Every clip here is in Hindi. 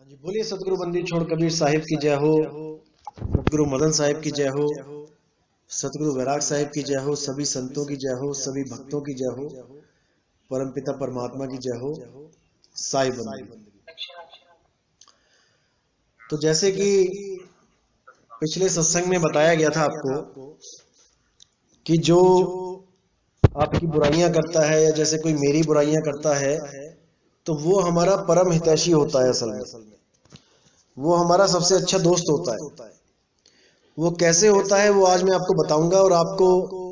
हाँ जी, बोलिए सतगुरु बंदी छोड़ कबीर साहिब की जय हो। सतगुरु मदन साहिब की जय हो। सतगुरु वैराग साहिब की जय हो। सभी संतों की जय हो। सभी भक्तों की जय हो। परमपिता परमात्मा की जय हो। साई बंदगी। तो जैसे कि पिछले सत्संग में बताया गया था आपको कि जो आपकी बुराइयां करता है या जैसे कोई मेरी बुराइयां करता है तो वो हमारा परम हितैषी होता है। असल में वो हमारा सबसे अच्छा दोस्त होता है। वो कैसे होता है वो आज मैं आपको बताऊंगा और आपको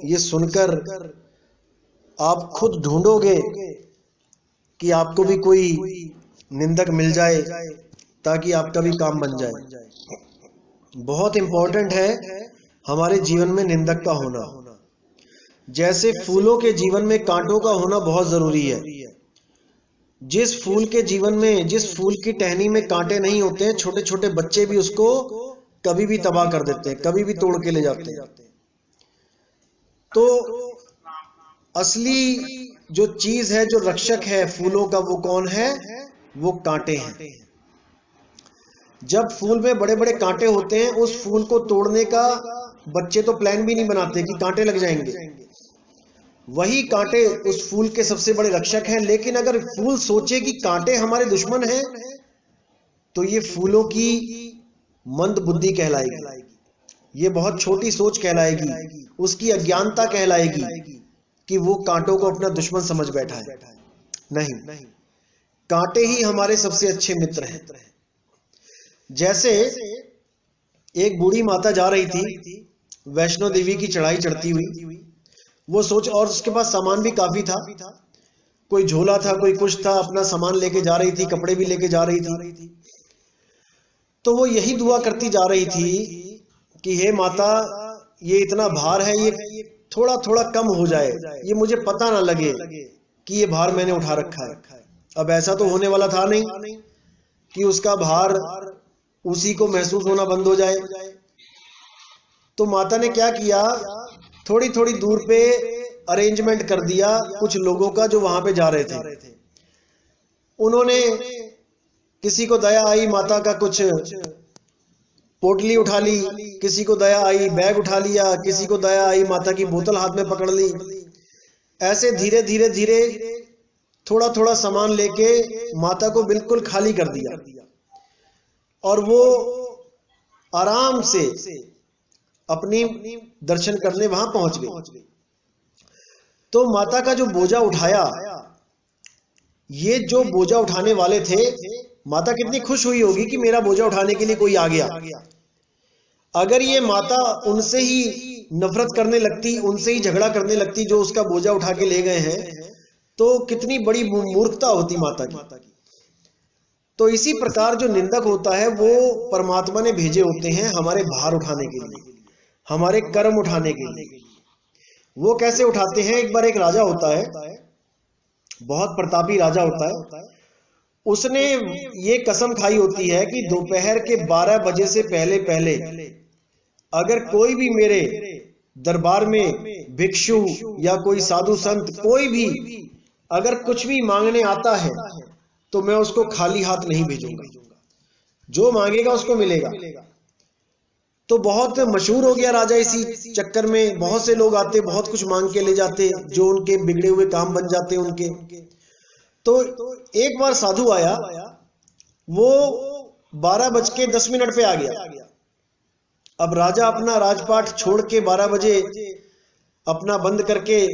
ये सुनकर आप खुद ढूंढोगे कि आपको भी कोई निंदक मिल जाए ताकि आपका भी काम बन जाए। बहुत इंपॉर्टेंट है हमारे जीवन में निंदक का होना। जैसे फूलों के जीवन में कांटों का होना बहुत जरूरी है। जिस फूल के जीवन में, जिस फूल की टहनी में कांटे नहीं होते हैं, छोटे छोटे बच्चे भी उसको कभी भी तबाह कर देते हैं, कभी भी तोड़ के ले जाते हैं। तो असली जो चीज है, जो रक्षक है फूलों का, वो कौन है? वो कांटे हैं। जब फूल में बड़े बड़े कांटे होते हैं, उस फूल को तोड़ने का बच्चे तो प्लान भी नहीं बनाते कि कांटे लग जाएंगे। वही कांटे उस फूल के सबसे बड़े रक्षक हैं। लेकिन अगर फूल सोचे कि कांटे हमारे दुश्मन हैं, तो ये फूलों की मंद बुद्धि कहलाएगी। ये बहुत छोटी सोच कहलाएगी, उसकी अज्ञानता कहलाएगी कि वो कांटों को अपना दुश्मन समझ बैठा है। नहीं, कांटे ही हमारे सबसे अच्छे मित्र हैं। जैसे एक बूढ़ी माता जा रही थी वैष्णो देवी की चढ़ाई चढ़ती हुई, वो सोच, और उसके पास सामान भी काफी था, कोई झोला था, कोई कुछ था, अपना सामान लेके जा रही थी, कपड़े भी लेके जा रही थी। तो वो यही दुआ करती जा रही थी कि हे माता, ये इतना भार है, ये थोड़ा थोड़ा कम हो जाए, ये मुझे पता ना लगे कि ये भार मैंने उठा रखा है। अब ऐसा तो होने वाला था नहीं कि उसका भार उसी को महसूस होना बंद हो जाए। तो माता ने क्या किया, थोड़ी थोड़ी दूर पे अरेंजमेंट कर दिया कुछ लोगों का जो वहां पे जा रहे थे। उन्होंने, किसी को दया आई, माता का कुछ पोटली उठा ली, किसी को दया आई बैग उठा लिया, किसी को दया आई माता की बोतल हाथ में पकड़ ली। ऐसे धीरे धीरे धीरे थोड़ा थोड़ा सामान लेके माता को बिल्कुल खाली कर दिया और वो आराम से अपनी दर्शन करने वहां पहुंच गई। तो माता का जो बोझा उठाया, ये जो बोझा उठाने वाले थे, माता कितनी खुश हुई होगी कि मेरा बोझा उठाने के लिए कोई आ गया। अगर ये माता उनसे ही नफरत करने लगती, उनसे ही झगड़ा करने लगती जो उसका बोझा उठा के ले गए हैं, तो कितनी बड़ी मूर्खता होती माता की। तो इसी प्रकार जो निंदक होता है वो परमात्मा ने भेजे होते हैं हमारे भार उठाने के लिए, हमारे कर्म उठाने के लिए। वो कैसे उठाते हैं? एक बार एक राजा होता है, बहुत प्रतापी राजा होता है। उसने ये कसम खाई होती है कि दोपहर के 12 बजे से पहले पहले अगर कोई भी मेरे दरबार में भिक्षु या कोई साधु संत, कोई भी अगर कुछ भी मांगने आता है तो मैं उसको खाली हाथ नहीं भेजूंगा, जो मांगेगा उसको मिलेगा। तो बहुत मशहूर हो गया राजा इसी चक्कर में। बहुत से लोग आते, बहुत कुछ मांग के ले जाते, जो उनके बिगड़े हुए काम बन जाते उनके। तो एक बार साधु आया, वो 12:10 पे आ गया। अब राजा अपना राजपाट छोड़ के 12 बजे अपना बंद करके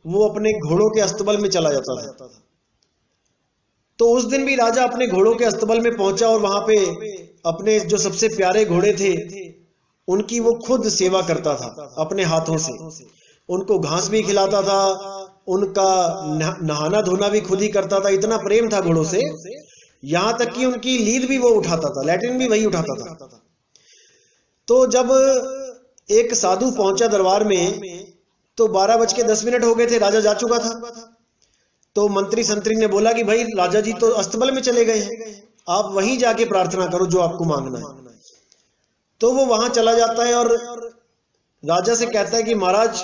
वो अपने घोड़ों के अस्तबल में चला जाता था। तो उस दिन भी राजा अपने घोड़ों के अस्तबल में पहुंचा और वहां पे अपने जो सबसे प्यारे घोड़े थे उनकी वो खुद सेवा करता था अपने हाथों से। उनको घास भी खिलाता था, उनका नहाना धोना भी खुद ही करता था। इतना प्रेम था घोड़ों से, यहां तक कि उनकी लीद भी वो उठाता था, लैट्रिन भी वही उठाता था। तो जब एक साधु पहुंचा दरबार में तो 12:10 हो गए थे, राजा जा चुका था। तो मंत्री संतरी ने बोला कि भाई राजा जी तो अस्तबल में चले गए हैं, आप वहीं जाके प्रार्थना करो जो आपको मांगना है। तो वो वहां चला जाता है और राजा से कहता है कि महाराज,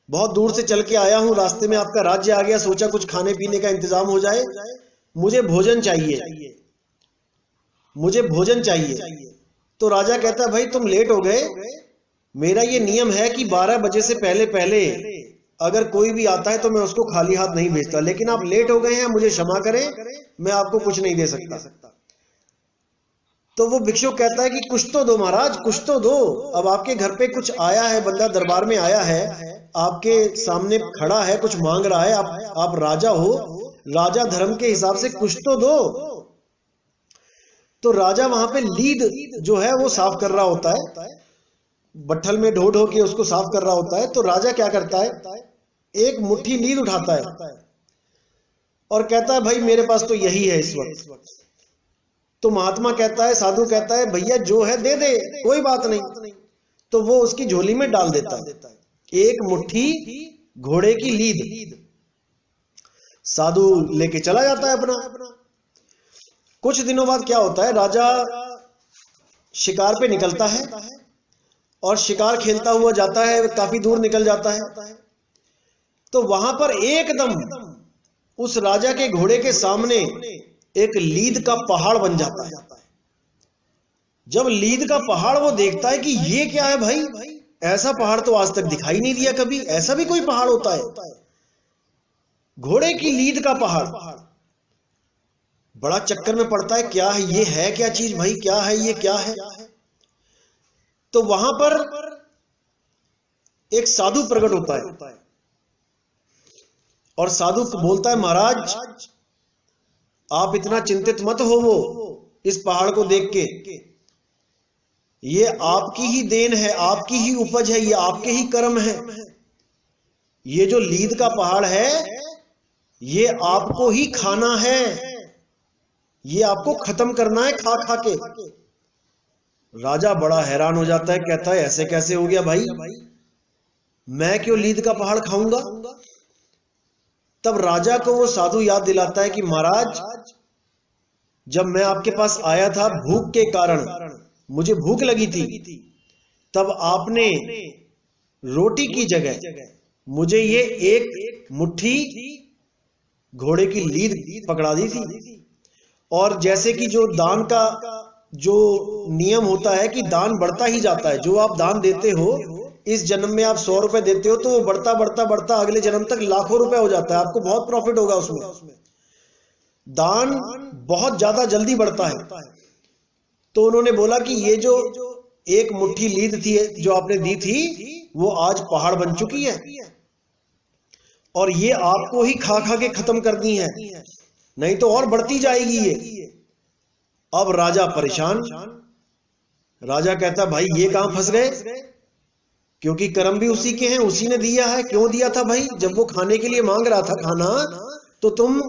बहुत दूर से चल के आया हूं, रास्ते में आपका राज्य आ गया, सोचा कुछ खाने पीने का इंतजाम हो जाए, मुझे भोजन चाहिए। मुझे भोजन चाहिए। तो राजा कहता है भाई तुम लेट हो गए, मेरा ये नियम है कि 12 बजे से पहले पहले अगर कोई भी आता है तो मैं उसको खाली हाथ नहीं भेजता, लेकिन आप लेट हो गए हैं, मुझे क्षमा करें, मैं आपको कुछ नहीं दे सकता। तो वो भिक्षुक कहता है कि कुछ तो दो महाराज, कुछ तो दो। अब आपके घर पे कुछ आया है, बंदा दरबार में आया है, आपके सामने खड़ा है, कुछ मांग रहा है, आप राजा हो, राजा धर्म के हिसाब से कुछ तो दो। तो राजा वहां पे लीद जो है वो साफ कर रहा होता है, बट्ठल में ढो ढो के उसको साफ कर रहा होता है। तो राजा क्या करता है, एक मुट्ठी लीद उठाता है और कहता है भाई मेरे पास तो यही है इस वक्त। तो महात्मा कहता है, साधु कहता है भैया जो है दे दे, कोई बात नहीं। तो वो उसकी झोली में डाल देता है एक मुट्ठी घोड़े की लीद। साधु लेके चला जाता है अपना। कुछ दिनों बाद क्या होता है, राजा शिकार पे निकलता है और शिकार खेलता हुआ जाता है, काफी दूर निकल जाता है। तो वहां पर एकदम उस राजा के घोड़े के सामने एक लीद का पहाड़ बन जाता है। जब लीद का पहाड़ वो देखता है कि ये क्या है भाई, ऐसा पहाड़ तो आज तक दिखाई नहीं दिया कभी, ऐसा भी कोई पहाड़ होता है, घोड़े की लीद का पहाड़। बड़ा चक्कर में पड़ता है, क्या है ये, है क्या चीज भाई, क्या है ये, क्या है। तो वहां पर एक साधु प्रकट होता है और साधु बोलता है महाराज आप इतना चिंतित मत हो, वो इस पहाड़ को देख के, ये आपकी ही देन है, आपकी ही उपज है, ये आपके ही कर्म है। ये जो लीद का पहाड़ है ये आपको ही खाना है, ये आपको खत्म करना है खा खा के। राजा बड़ा हैरान हो जाता है, कहता है ऐसे कैसे हो गया भाई, मैं क्यों लीद का पहाड़ खाऊंगा। तब राजा को वो साधु याद दिलाता है कि महाराज जब मैं आपके पास आया था भूख के कारण, मुझे भूख लगी थी, तब आपने रोटी की जगह मुझे ये एक मुट्ठी घोड़े की लीद पकड़ा दी थी। और जैसे कि जो दान का जो नियम होता है कि दान बढ़ता ही जाता है, जो आप दान देते हो, इस जन्म में आप 100 रुपए देते हो तो वो बढ़ता बढ़ता बढ़ता अगले जन्म तक लाखों रुपए हो जाता है, आपको बहुत प्रॉफिट होगा उसमें। दान बहुत ज्यादा जल्दी बढ़ता है। तो उन्होंने बोला कि ये जो एक मुट्ठी लीद थी जो आपने दी थी वो आज पहाड़ बन चुकी है और ये आपको ही खा खा के खत्म करनी है, नहीं तो और बढ़ती जाएगी ये। अब राजा परेशान, राजा कहता भाई ये कहां फंस गए, क्योंकि कर्म भी उसी के हैं, उसी ने दिया है। क्यों दिया था भाई, जब वो खाने के लिए मांग रहा था खाना तो तुम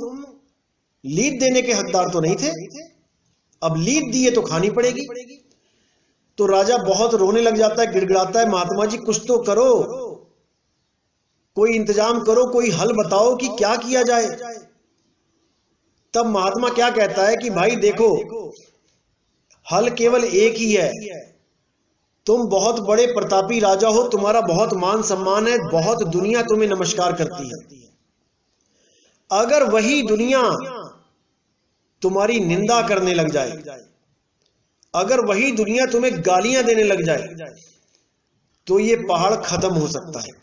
लीद देने के हकदार तो नहीं थे, अब लीद दिए तो खानी पड़ेगी। तो राजा बहुत रोने लग जाता है, गिड़गिड़ाता है, महात्मा जी कुछ तो करो, कोई इंतजाम करो, कोई हल बताओ कि क्या किया जाए। तब महात्मा क्या कहता है कि भाई देखो हल केवल एक ही है, तुम बहुत बड़े प्रतापी राजा हो, तुम्हारा बहुत मान सम्मान है, बहुत दुनिया तुम्हें नमस्कार करती है। अगर वही दुनिया तुम्हारी निंदा करने लग जाए, अगर वही दुनिया तुम्हें गालियां देने लग जाए तो ये पहाड़ खत्म हो सकता है।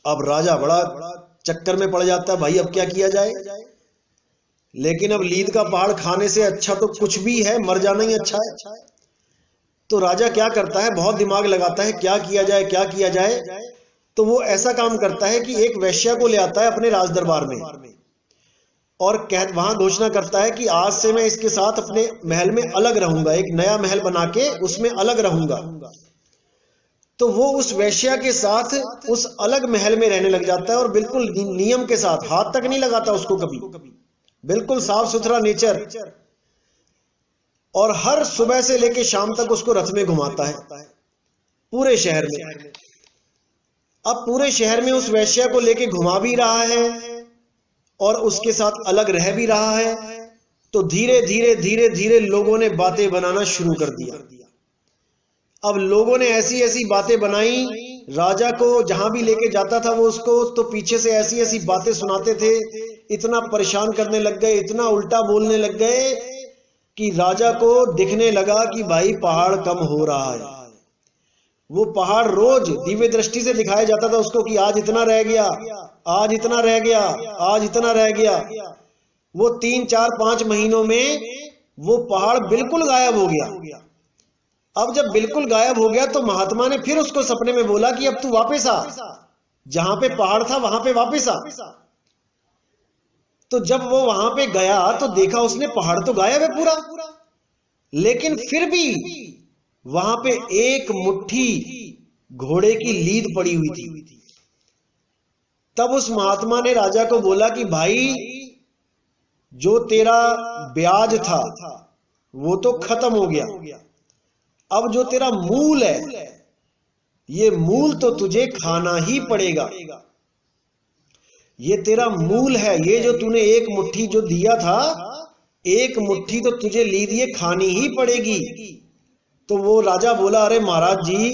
अब राजा बड़ा चक्कर में पड़ जाता है, भाई अब क्या किया जाए। लेकिन अब लीद का पहाड़ खाने से अच्छा तो कुछ भी है, मर जाना ही अच्छा है। तो राजा क्या करता है, बहुत दिमाग लगाता है क्या किया जाए, क्या किया जाए। तो वो ऐसा काम करता है कि एक वैश्या को ले आता है अपने राज दरबार में और वहां घोषणा करता है कि आज से मैं इसके साथ अपने महल में अलग रहूंगा, एक नया महल बना के उसमें अलग रहूंगा। तो वो उस वैश्या के साथ उस अलग महल में रहने लग जाता है और बिल्कुल नियम के साथ, हाथ तक नहीं लगाता उसको कभी, बिल्कुल साफ सुथरा नेचर। और हर सुबह से लेकर शाम तक उसको रथ में घुमाता है पूरे शहर में। अब पूरे शहर में उस वैश्या को लेके घुमा भी रहा है और उसके साथ अलग रह भी रहा है। तो धीरे धीरे धीरे धीरे लोगों ने बातें बनाना शुरू कर दिया। अब लोगों ने ऐसी ऐसी बातें बनाई, राजा को जहां भी लेके जाता था वो उसको तो पीछे से ऐसी ऐसी बातें सुनाते थे, इतना परेशान करने लग गए, इतना उल्टा बोलने लग गए कि राजा को दिखने लगा कि भाई पहाड़ कम हो रहा है। वो पहाड़ रोज दिव्य दृष्टि से दिखाया जाता था उसको कि आज इतना रह गया, आज इतना रह गया, आज इतना रह गया। वो 3, 4, 5 महीनों में वो पहाड़ बिल्कुल गायब हो गया। अब जब बिल्कुल गायब हो गया तो महात्मा ने फिर उसको सपने में बोला कि अब तू वापस आ, जहां पे पहाड़ था वहां पे वापस आ। तो जब वो वहां पे गया तो देखा उसने पहाड़ तो गायब है पूरा, लेकिन फिर भी वहां पे एक मुट्ठी घोड़े की लीद पड़ी हुई थी। तब उस महात्मा ने राजा को बोला कि भाई जो तेरा ब्याज था वो तो खत्म हो गया, अब जो तेरा मूल है ये मूल तो तुझे खाना ही पड़ेगा। ये तेरा मूल है, ये जो तूने एक मुट्ठी जो दिया था, एक मुट्ठी तो तुझे ली दिए खानी ही पड़ेगी। तो वो राजा बोला अरे महाराज जी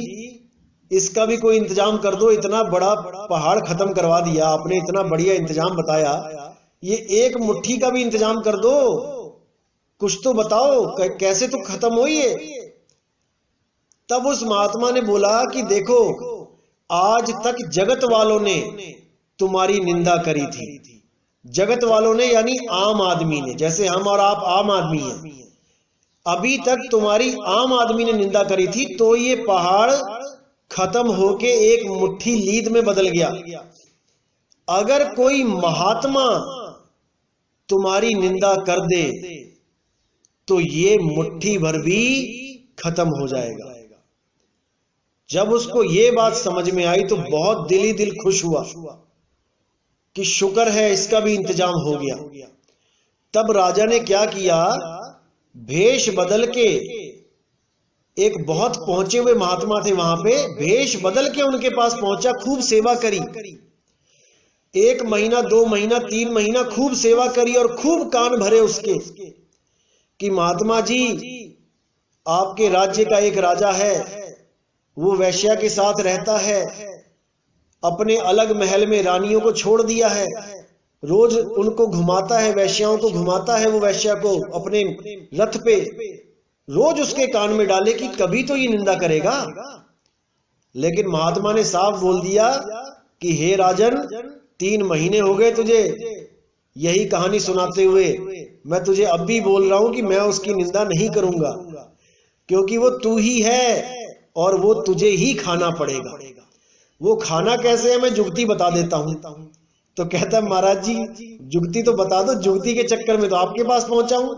इसका भी कोई इंतजाम कर दो, इतना बड़ा पहाड़ खत्म करवा दिया आपने, इतना बढ़िया इंतजाम बताया, ये एक मुट्ठी का भी इंतजाम कर दो, कुछ तो बताओ कैसे तो खत्म हो ये। तब उस महात्मा ने बोला कि देखो आज तक जगत वालों ने तुम्हारी निंदा करी थी, जगत वालों ने यानी आम आदमी ने, जैसे हम और आप आम आदमी हैं, अभी तक तुम्हारी आम आदमी ने निंदा करी थी, तो ये पहाड़ खत्म होके एक मुट्ठी लीद में बदल गया। अगर कोई महात्मा तुम्हारी निंदा कर दे तो ये मुट्ठी भर भी खत्म हो जाएगा। जब उसको ये बात समझ में आई तो बहुत दिल ही दिल खुश हुआ कि शुक्र है इसका भी इंतजाम हो गया। तब राजा ने क्या किया, भेष बदल के, एक बहुत पहुंचे हुए महात्मा थे वहां पे, भेष बदल के उनके पास पहुंचा, खूब सेवा करी, 1 महीना 2 महीना 3 महीना खूब सेवा करी और खूब कान भरे उसके कि महात्मा जी आपके राज्य का एक राजा है, वो वैश्या के साथ रहता है, अपने अलग महल में रानियों को छोड़ दिया है, रोज उनको घुमाता है, वैश्याओं को घुमाता है, वो वैश्या को अपने रथ पे, रोज उसके कान में डाले कि कभी तो ये निंदा करेगा। लेकिन महात्मा ने साफ बोल दिया कि हे राजन 3 महीने हो गए तुझे यही कहानी सुनाते हुए, मैं तुझे अब भी बोल रहा हूं कि मैं उसकी निंदा नहीं करूंगा, क्योंकि वो तू ही है और वो तुझे ही खाना पड़ेगा। वो खाना कैसे है मैं जुगती बता देता हूं। तो कहता है महाराज जी जुगती तो बता दो, जुगती के चक्कर में तो आपके पास पहुंचा हूं।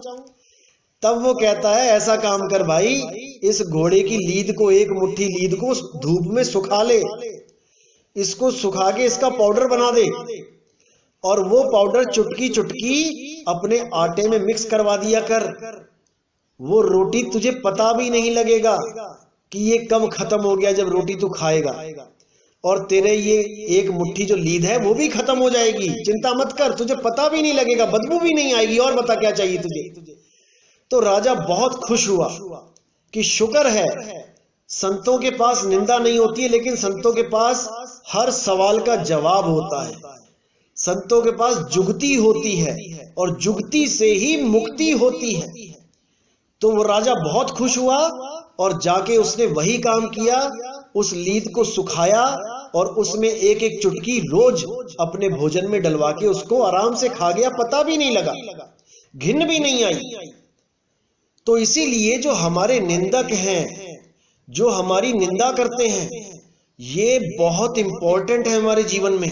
तब वो कहता है ऐसा काम कर भाई, इस घोड़े की लीद को, एक मुट्ठी लीद को धूप में सुखा ले, इसको सुखा के इसका पाउडर बना दे, और वो पाउडर चुटकी चुटकी अपने आटे में मिक्स करवा दिया कर। वो रोटी तुझे पता भी नहीं लगेगा कि ये कब खत्म हो गया, जब रोटी तू खाएगा, और तेरे ये एक मुट्ठी जो लीद है वो भी खत्म हो जाएगी, चिंता मत कर, तुझे पता भी नहीं लगेगा, बदबू भी नहीं आएगी, और बता क्या चाहिए तुझे। तो राजा बहुत खुश हुआ कि शुक्र है संतों के पास निंदा नहीं होती है, लेकिन संतों के पास हर सवाल का जवाब होता है, संतों के पास जुगती होती है और जुगती से ही मुक्ति होती है। तो वो राजा बहुत खुश हुआ और जाके उसने वही काम किया, उस लीद को सुखाया और उसमें एक एक चुटकी रोज अपने भोजन में डलवा के उसको आराम से खा गया, पता भी नहीं लगा, घिन भी नहीं आई। तो इसीलिए जो हमारे निंदक हैं, जो हमारी निंदा करते हैं, ये बहुत इंपॉर्टेंट है हमारे जीवन में।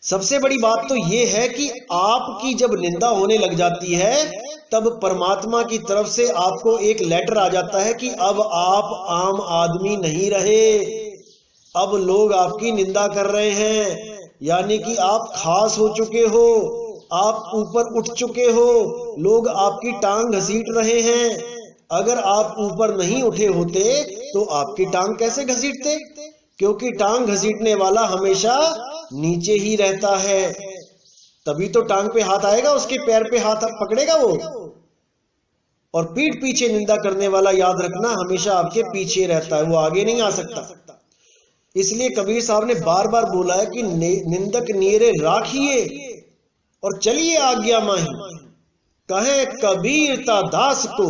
सबसे बड़ी बात तो ये है कि आपकी जब निंदा होने लग जाती है तब परमात्मा की तरफ से आपको एक लेटर आ जाता है कि अब आप आम आदमी नहीं रहे, अब लोग आपकी निंदा कर रहे हैं, यानी कि आप खास हो चुके हो, आप ऊपर उठ चुके हो, लोग आपकी टांग घसीट रहे हैं। अगर आप ऊपर नहीं उठे होते तो आपकी टांग कैसे घसीटते, क्योंकि टांग घसीटने वाला हमेशा नीचे ही रहता है, तभी तो टांग पे हाथ आएगा, उसके पैर पे हाथ पकड़ेगा वो। और पीठ पीछे निंदा करने वाला याद रखना हमेशा आपके पीछे रहता है, वो आगे नहीं आ सकता। इसलिए कबीर साहब ने बार बार बोला है कि निंदक नीरे राखिए और चलिए आज्ञा माही, कहे कबीरता दास को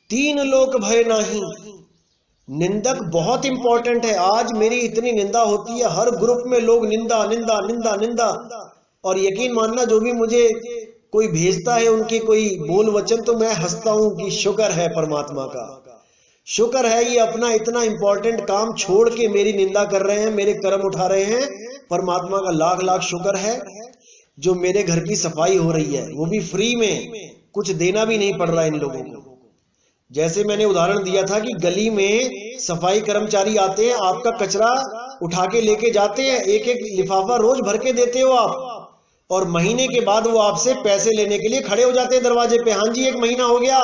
तीन लोक भय नाही। निंदक बहुत इंपॉर्टेंट है। आज मेरी इतनी निंदा होती है, हर ग्रुप में लोग निंदा निंदा निंदा निंदा, और यकीन मानना जो भी मुझे कोई भेजता है उनकी कोई बोल वचन, तो मैं हंसता हूं कि शुक्र है परमात्मा का, शुक्र है ये अपना इतना इंपॉर्टेंट काम छोड़ के मेरी निंदा कर रहे हैं, मेरे कर्म उठा रहे हैं। परमात्मा का लाख लाख शुक्र है जो मेरे घर की सफाई हो रही है, वो भी फ्री में, कुछ देना भी नहीं पड़ रहा है इन लोगों को। जैसे मैंने उदाहरण दिया था कि गली में सफाई कर्मचारी आते हैं, आपका कचरा उठा के लेके जाते हैं, एक एक लिफाफा रोज भर के देते हो आप, और महीने के बाद वो आपसे पैसे लेने के लिए खड़े हो जाते हैं दरवाजे पे। हाँ जी, 1 महीना हो गया,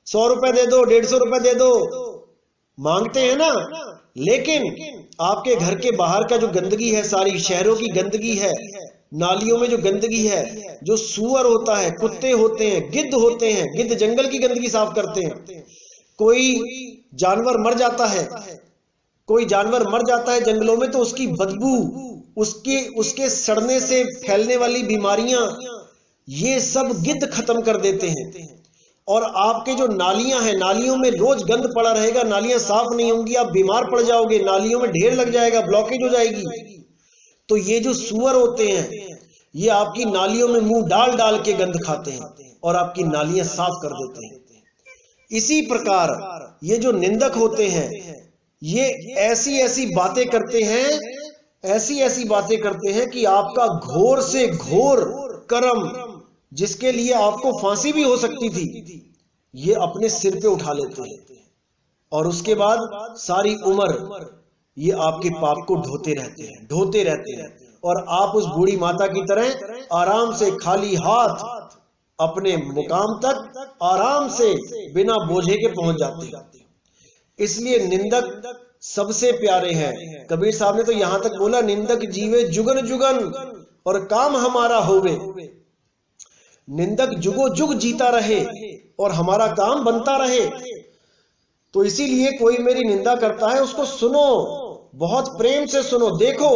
100 रुपए दे दो, 150 रुपए दे दो, मांगते हैं ना। लेकिन आपके घर के बाहर का जो गंदगी है, सारी शहरों की गंदगी है, नालियों में जो गंदगी है, जो सुअर होता है, कुत्ते होते हैं, गिद्ध होते हैं, गिद्ध जंगल की गंदगी साफ करते हैं। कोई जानवर मर जाता है, कोई जानवर मर जाता है जंगलों में, तो उसकी बदबू, उसके सड़ने से फैलने वाली बीमारियां, ये सब गिद्ध खत्म कर देते हैं। और आपके जो नालियां हैं, नालियों में रोज गंद पड़ा रहेगा, नालियां साफ नहीं होंगी, आप बीमार पड़ जाओगे, नालियों में ढेर लग जाएगा, ब्लॉकेज हो जाएगी। तो ये जो सुअर होते हैं, ये आपकी नालियों में मुंह डाल डाल के गंद खाते हैं और आपकी नालियां साफ कर देते हैं। इसी प्रकार ये जो निंदक होते हैं, ये ऐसी ऐसी बातें करते हैं, ऐसी ऐसी बातें करते हैं कि आपका घोर से घोर कर्म, जिसके लिए आपको फांसी भी हो सकती थी, ये अपने सिर पे उठा लेते हैं, और उसके बाद सारी उम्र ये आपके पाप को ढोते रहते हैं, ढोते रहते हैं, और आप उस बूढ़ी माता की तरह आराम से खाली हाथ अपने मुकाम तक आराम से बिना बोझे के पहुंच जाते हैं। इसलिए निंदक सबसे प्यारे हैं। कबीर साहब ने तो यहां तक बोला, निंदक जीवे जुगन जुगन और काम हमारा होवे। निंदक जुगो जुग जीता रहे और हमारा काम बनता रहे। तो इसीलिए कोई मेरी निंदा करता है, उसको सुनो, बहुत प्रेम से सुनो, देखो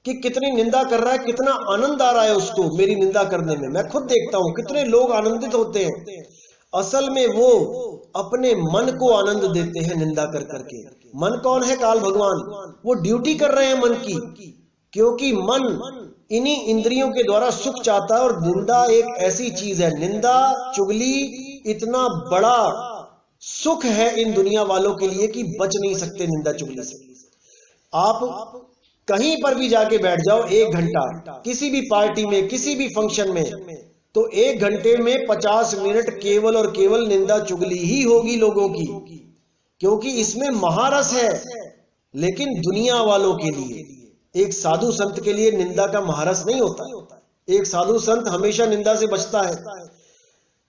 कि कितनी निंदा कर रहा है, कितना आनंद आ रहा है उसको मेरी निंदा करने में। मैं खुद देखता हूं कितने लोग आनंदित होते हैं। असल में वो अपने मन को आनंद देते हैं निंदा कर करके। मन कौन है? काल भगवान। वो ड्यूटी कर रहे हैं मन की, क्योंकि मन इन्हीं इंद्रियों के द्वारा सुख चाहता है। और निंदा एक ऐसी चीज है, निंदा चुगली इतना बड़ा सुख है इन दुनिया वालों के लिए कि बच नहीं सकते निंदा चुगली से। आप कहीं पर भी जाके बैठ जाओ 1 घंटा, किसी भी पार्टी में, किसी भी फंक्शन में, तो 1 घंटे में 50 मिनट केवल और केवल निंदा चुगली ही होगी लोगों की, क्योंकि इसमें महारस है। लेकिन दुनिया वालों के लिए, एक साधु संत के लिए निंदा का महारस नहीं होता। एक साधु संत हमेशा निंदा से बचता है,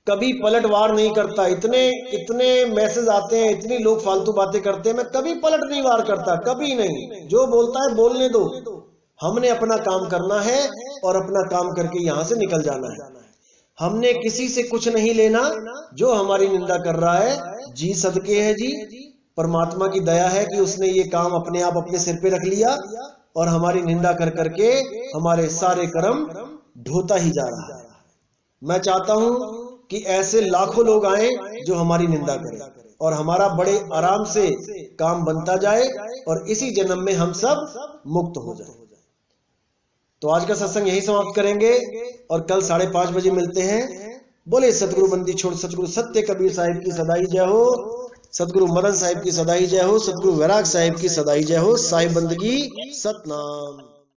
कभी पलटवार नहीं करता। इतने मैसेज आते हैं, इतनी लोग फालतू बातें करते हैं, मैं कभी पलट नहीं वार करता, कभी नहीं। जो बोलता है बोलने दो, हमने अपना काम करना है और अपना काम करके यहां से निकल जाना है। हमने किसी से कुछ नहीं लेना। जो हमारी निंदा कर रहा है, जी सदके है जी, परमात्मा की दया है कि उसने ये काम अपने आप अपने सिर पे रख लिया और हमारी निंदा कर करके हमारे सारे कर्म ढोता ही जा रहा है। मैं चाहता हूं कि ऐसे लाखों लोग आए जो हमारी निंदा करें और हमारा बड़े आराम से काम बनता जाए और इसी जन्म में हम सब मुक्त हो जाए। तो आज का सत्संग यही समाप्त करेंगे और कल 5:30 बजे मिलते हैं। बोले सतगुरु बंदी छोड़ सतगुरु सत्य कबीर साहिब की सदाई जय हो, सतगुरु मदन साहिब की सदाई जय हो, सतगुरु वैराग साहिब की सदाई जय हो। साहिब बंदगी सतनाम।